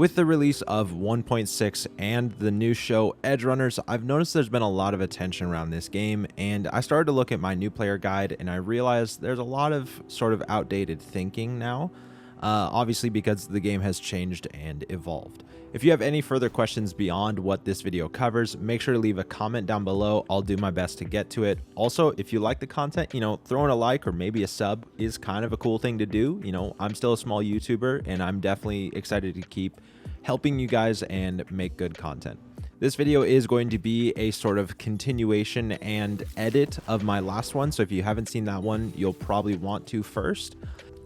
With the release of 1.6 and the new show Edgerunners, I've noticed there's been a lot of attention around this game, and I started to look at my new player guide and I realized there's a lot of sort of outdated thinking now, obviously because the game has changed and evolved. If you have any further questions beyond what this video covers, make sure to leave a comment down below. I'll do my best to get to it. Also, if you like the content, throwing a like or maybe a sub is kind of a cool thing to do. I'm still a small YouTuber and I'm definitely excited to keep helping you guys and make good content. This video is going to be a sort of continuation and edit of my last one. So if you haven't seen that one, you'll probably want to first.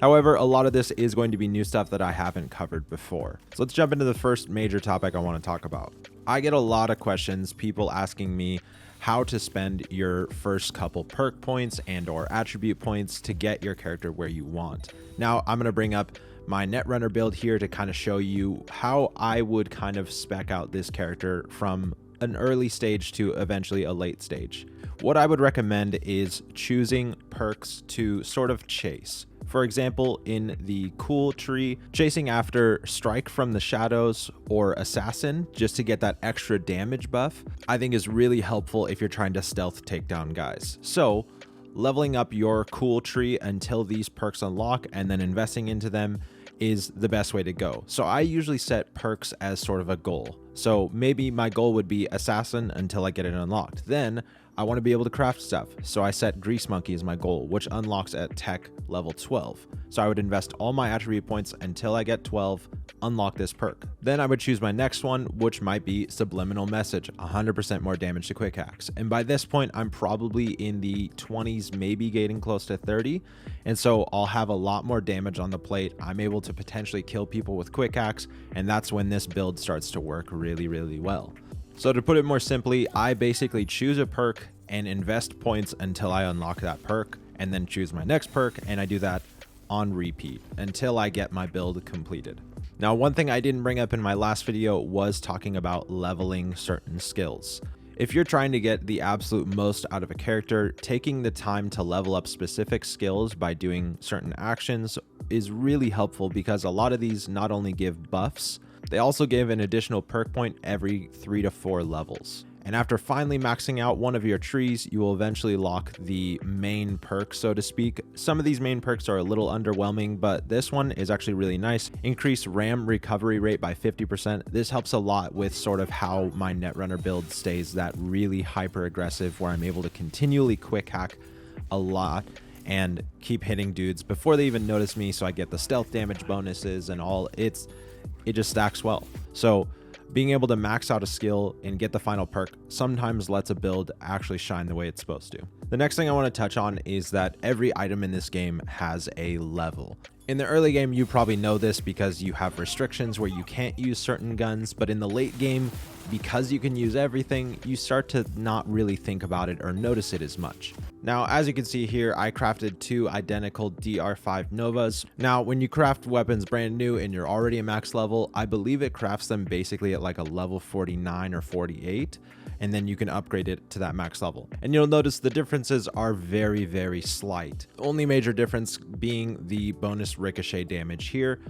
However, a lot of this is going to be new stuff that I haven't covered before. So let's jump into the first major topic I want to talk about. I get a lot of questions, people asking me how to spend your first couple perk points and or attribute points to get your character where you want. Now, I'm going to bring up my Netrunner build here to kind of show you how I would kind of spec out this character from an early stage to eventually a late stage. What I would recommend is choosing perks to sort of chase. For example, in the cool tree, chasing after Strike from the Shadows or Assassin just to get that extra damage buff, I think is really helpful if you're trying to stealth take down guys. So leveling up your cool tree until these perks unlock and then investing into them is the best way to go. So I usually set perks as sort of a goal. So maybe my goal would be Assassin until I get it unlocked. Then I want to be able to craft stuff. So I set Grease Monkey as my goal, which unlocks at tech level 12. So I would invest all my attribute points until I get 12, unlock this perk. Then I would choose my next one, which might be Subliminal Message, 100% more damage to quick hacks. And by this point, I'm probably in the 20s, maybe getting close to 30. And so I'll have a lot more damage on the plate. I'm able to potentially kill people with quick hacks. And that's when this build starts to work really, really well. So to put it more simply, I basically choose a perk and invest points until I unlock that perk, and then choose my next perk, and I do that on repeat until I get my build completed. Now, one thing I didn't bring up in my last video was talking about leveling certain skills. If you're trying to get the absolute most out of a character, taking the time to level up specific skills by doing certain actions is really helpful, because a lot of these not only give buffs, they also give an additional perk point every 3 to 4 levels. And after finally maxing out one of your trees, you will eventually lock the main perk, so to speak. Some of these main perks are a little underwhelming, but this one is actually really nice. Increase RAM recovery rate by 50%. This helps a lot with sort of how my Netrunner build stays that really hyper aggressive, where I'm able to continually quick hack a lot and keep hitting dudes before they even notice me, so I get the stealth damage bonuses and all. It just stacks well. So being able to max out a skill and get the final perk sometimes lets a build actually shine the way it's supposed to. The next thing I want to touch on is that every item in this game has a level. In the early game, you probably know this because you have restrictions where you can't use certain guns, but in the late game, because you can use everything, you start to not really think about it or notice it as much. Now, as you can see here, I crafted 2 identical DR5 Novas. Now, when you craft weapons brand new and you're already a max level, I believe it crafts them basically at like a level 49 or 48, and then you can upgrade it to that max level. And you'll notice the differences are very, very slight. The only major difference being the bonus ricochet damage here.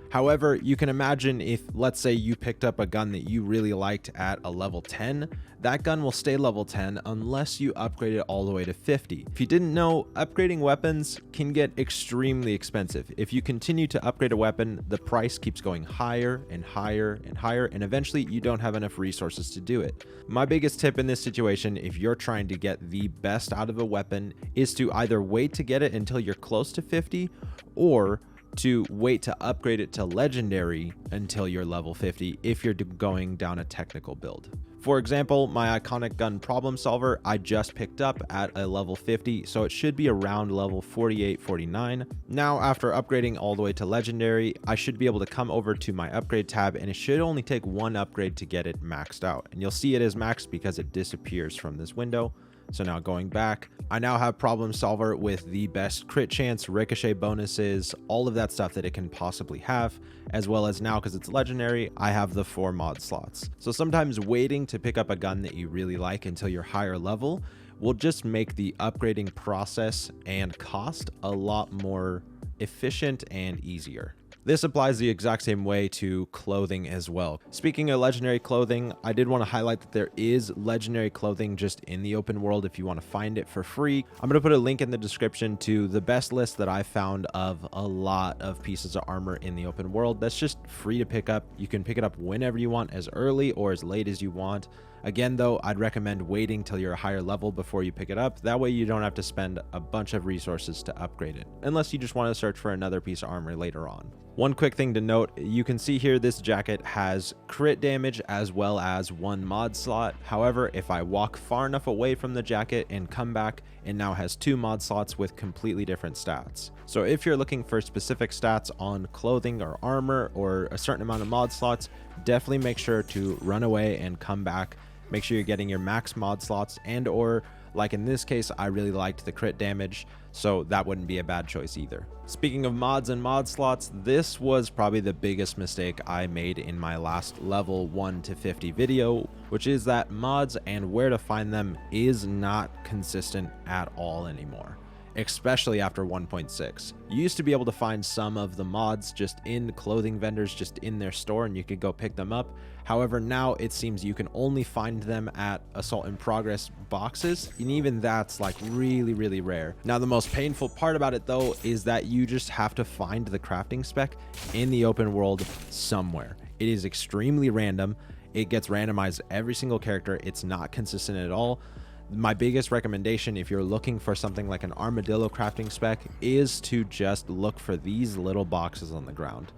However, you can imagine if, let's say, you picked up a gun that you really liked at a level 10, that gun will stay level 10 unless you upgrade it all the way to 50. If you didn't know, upgrading weapons can get extremely expensive. If you continue to upgrade a weapon, the price keeps going higher and higher and higher, and eventually you don't have enough resources to do it. My biggest tip in this situation, if you're trying to get the best out of a weapon, is to either wait to get it until you're close to 50, or to wait to upgrade it to legendary until you're level 50 if you're going down a technical build. For example, my iconic gun Problem Solver, I just picked up at a level 50, so it should be around level 48, 49. Now, after upgrading all the way to legendary, I should be able to come over to my upgrade tab, and it should only take 1 upgrade to get it maxed out. And you'll see it is maxed because it disappears from this window. So now going back, I now have Problem Solver with the best crit chance, ricochet bonuses, all of that stuff that it can possibly have, as well as now, because it's legendary, I have the 4 mod slots. So sometimes waiting to pick up a gun that you really like until you're higher level will just make the upgrading process and cost a lot more efficient and easier. This applies the exact same way to clothing as well. Speaking of legendary clothing, I did want to highlight that there is legendary clothing just in the open world if you want to find it for free. I'm going to put a link in the description to the best list that I found of a lot of pieces of armor in the open world that's just free to pick up. You can pick it up whenever you want, as early or as late as you want. Again, though, I'd recommend waiting till you're a higher level before you pick it up. That way you don't have to spend a bunch of resources to upgrade it, unless you just want to search for another piece of armor later on. One quick thing to note, you can see here this jacket has crit damage as well as 1 mod slot. However, if I walk far enough away from the jacket and come back, it now has 2 mod slots with completely different stats. So if you're looking for specific stats on clothing or armor or a certain amount of mod slots, definitely make sure to run away and come back. Make sure you're getting your max mod slots, and or like in this case, I really liked the crit damage, so that wouldn't be a bad choice either. Speaking of mods and mod slots, this was probably the biggest mistake I made in my last level 1 to 50 video, which is that mods and where to find them is not consistent at all anymore, especially after 1.6. You used to be able to find some of the mods just in clothing vendors, just in their store, and you could go pick them up. However, now it seems you can only find them at Assault in Progress boxes, and even that's like really rare. Now, the most painful part about it though is that you just have to find the crafting spec in the open world somewhere. It is extremely random. It gets randomized every single character. It's not consistent at all. My biggest recommendation if you're looking for something like an armadillo crafting spec is to just look for these little boxes on the ground.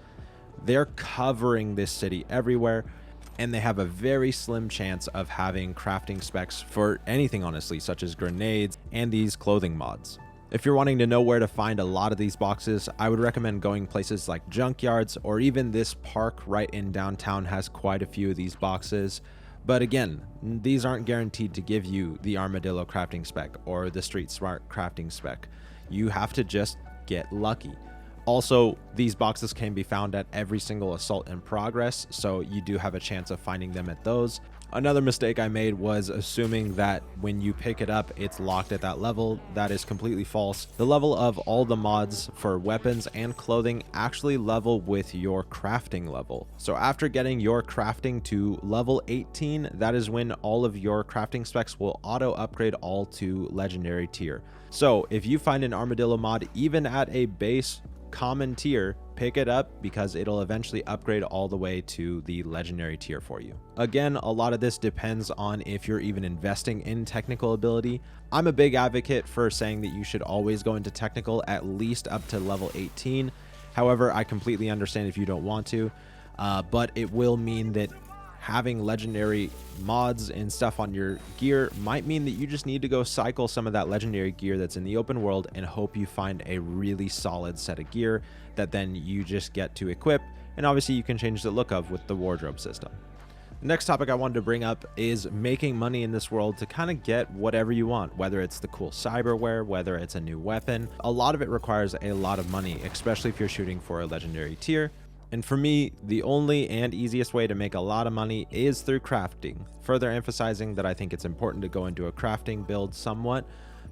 They're covering this city everywhere, and they have a very slim chance of having crafting specs for anything, honestly, such as grenades and these clothing mods. If you're wanting to know where to find a lot of these boxes, I would recommend going places like junkyards, or even this park right in downtown has quite a few of these boxes. But again, these aren't guaranteed to give you the armadillo crafting spec or the street smart crafting spec. You have to just get lucky. Also, these boxes can be found at every single Assault in Progress, so you do have a chance of finding them at those. Another mistake I made was assuming that when you pick it up, it's locked at that level. That is completely false. The level of all the mods for weapons and clothing actually level with your crafting level. So after getting your crafting to level 18, that is when all of your crafting specs will auto upgrade all to legendary tier. So if you find an armadillo mod, even at a base common tier, pick it up because it'll eventually upgrade all the way to the legendary tier for you. Again, a lot of this depends on if you're even investing in technical ability. I'm a big advocate for saying that you should always go into technical at least up to level 18. However, I completely understand if you don't want to, but it will mean that having legendary mods and stuff on your gear might mean that you just need to go cycle some of that legendary gear that's in the open world and hope you find a really solid set of gear that then you just get to equip, and obviously you can change the look of with the wardrobe system. The next topic I wanted to bring up is making money in this world to kind of get whatever you want, whether it's the cool cyberware, whether it's a new weapon. A lot of it requires a lot of money, especially if you're shooting for a legendary tier. And for me, the only and easiest way to make a lot of money is through crafting, further emphasizing that I think it's important to go into a crafting build somewhat,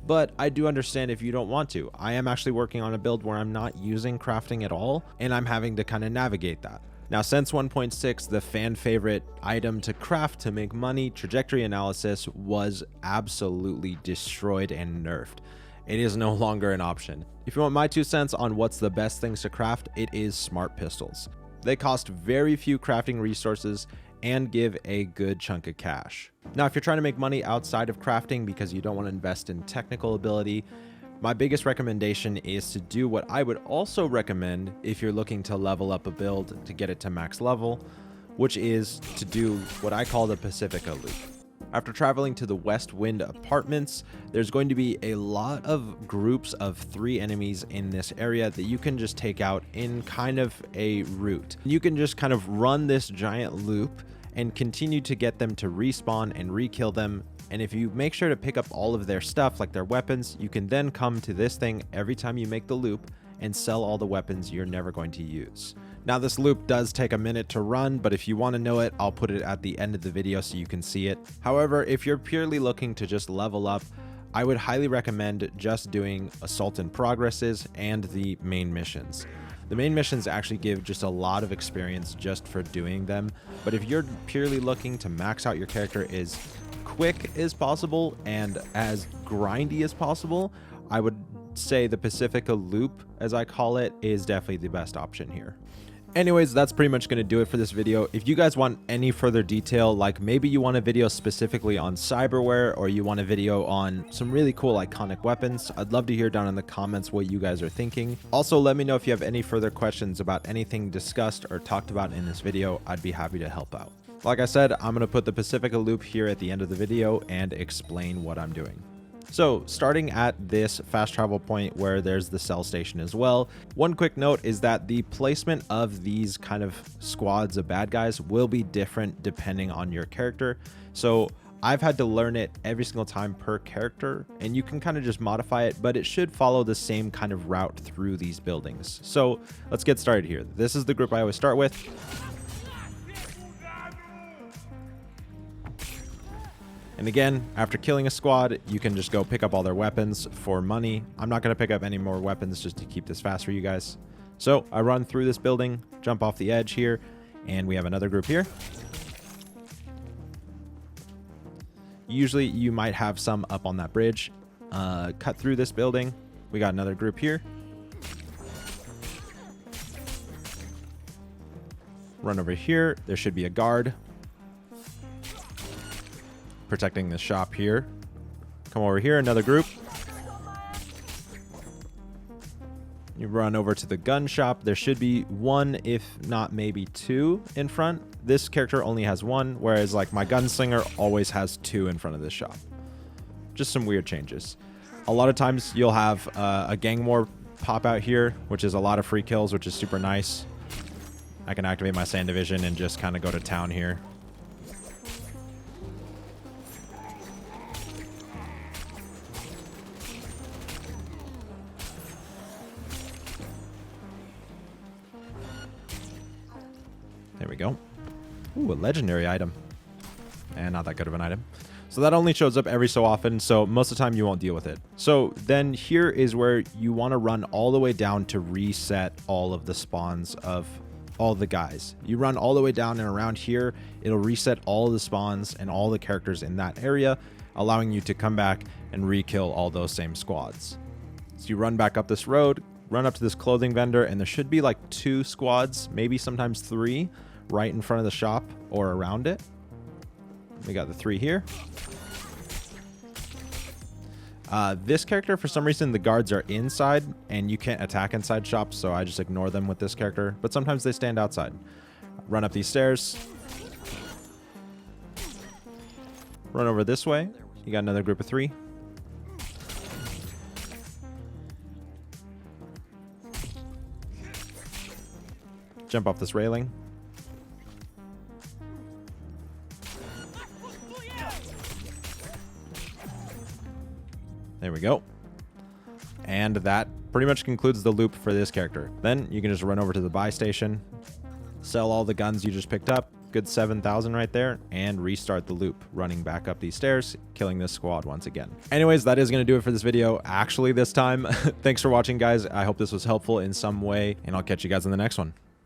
but I do understand if you don't want to. I am actually working on a build where I'm not using crafting at all, and I'm having to kind of navigate that. Now, since 1.6, the fan favorite item to craft to make money, trajectory analysis, was absolutely destroyed and nerfed. It is no longer an option. If you want my 2 cents on what's the best things to craft, it is smart pistols. They cost very few crafting resources and give a good chunk of cash. Now, if you're trying to make money outside of crafting because you don't want to invest in technical ability, my biggest recommendation is to do what I would also recommend if you're looking to level up a build to get it to max level, which is to do what I call the Pacifica loop. After traveling to the West Wind Apartments, there's going to be a lot of groups of 3 enemies in this area that you can just take out in kind of a route. You can just kind of run this giant loop and continue to get them to respawn and re-kill them. And if you make sure to pick up all of their stuff, like their weapons, you can then come to this thing every time you make the loop and sell all the weapons you're never going to use. Now, this loop does take a minute to run, but if you want to know it, I'll put it at the end of the video so you can see it. However, if you're purely looking to just level up, I would highly recommend just doing Assault in Progresses and the main missions. The main missions actually give just a lot of experience just for doing them, but if you're purely looking to max out your character as quick as possible and as grindy as possible, I would say the Pacifica Loop, as I call it, is definitely the best option here. Anyways, that's pretty much going to do it for this video. If you guys want any further detail, like maybe you want a video specifically on cyberware, or you want a video on some really cool iconic weapons, I'd love to hear down in the comments what you guys are thinking. Also, let me know if you have any further questions about anything discussed or talked about in this video. I'd be happy to help out. Like I said, I'm going to put the Pacifica Loop here at the end of the video and explain what I'm doing. So starting at this fast travel point where there's the cell station as well, one quick note is that the placement of these kind of squads of bad guys will be different depending on your character. So I've had to learn it every single time per character, and you can kind of just modify it, but it should follow the same kind of route through these buildings. So let's get started here. This is the group I always start with. And again, after killing a squad, you can just go pick up all their weapons for money. I'm not going to pick up any more weapons just to keep this fast for you guys. So I run through this building, jump off the edge here, and we have another group here. Usually you might have some up on that bridge. Cut through this building. We got another group here. Run over here. There should be a guard protecting the shop here. Come over here, another group. You run over to the gun shop. There should be one, if not maybe two in front. This character only has one, whereas like my gunslinger always has two in front of this shop. Just some weird changes. A lot of times you'll have a gang war pop out here, which is a lot of free kills, which is super nice. I can activate my sand division and just kind of go to town here. There we go. Ooh, a legendary item. And not that good of an item. So that only shows up every so often, so most of the time you won't deal with it. So then here is where you want to run all the way down to reset all of the spawns of all the guys. You run all the way down and around here, it'll reset all the spawns and all the characters in that area, allowing you to come back and re-kill all those same squads. So you run back up this road, run up to this clothing vendor, and there should be like 2 squads, maybe sometimes 3, right in front of the shop or around it. We got the 3 here. This character, for some reason, the guards are inside and you can't attack inside shops, so I just ignore them with this character, but sometimes they stand outside. Run up these stairs. Run over this way. You got another group of 3. Jump off this railing. There we go. And that pretty much concludes the loop for this character. Then you can just run over to the buy station, sell all the guns you just picked up, good 7,000 right there, and restart the loop, running back up these stairs, killing this squad once again. Anyways, that is going to do it for this video, actually this time. Thanks for watching, guys. I hope this was helpful in some way, and I'll catch you guys in the next one.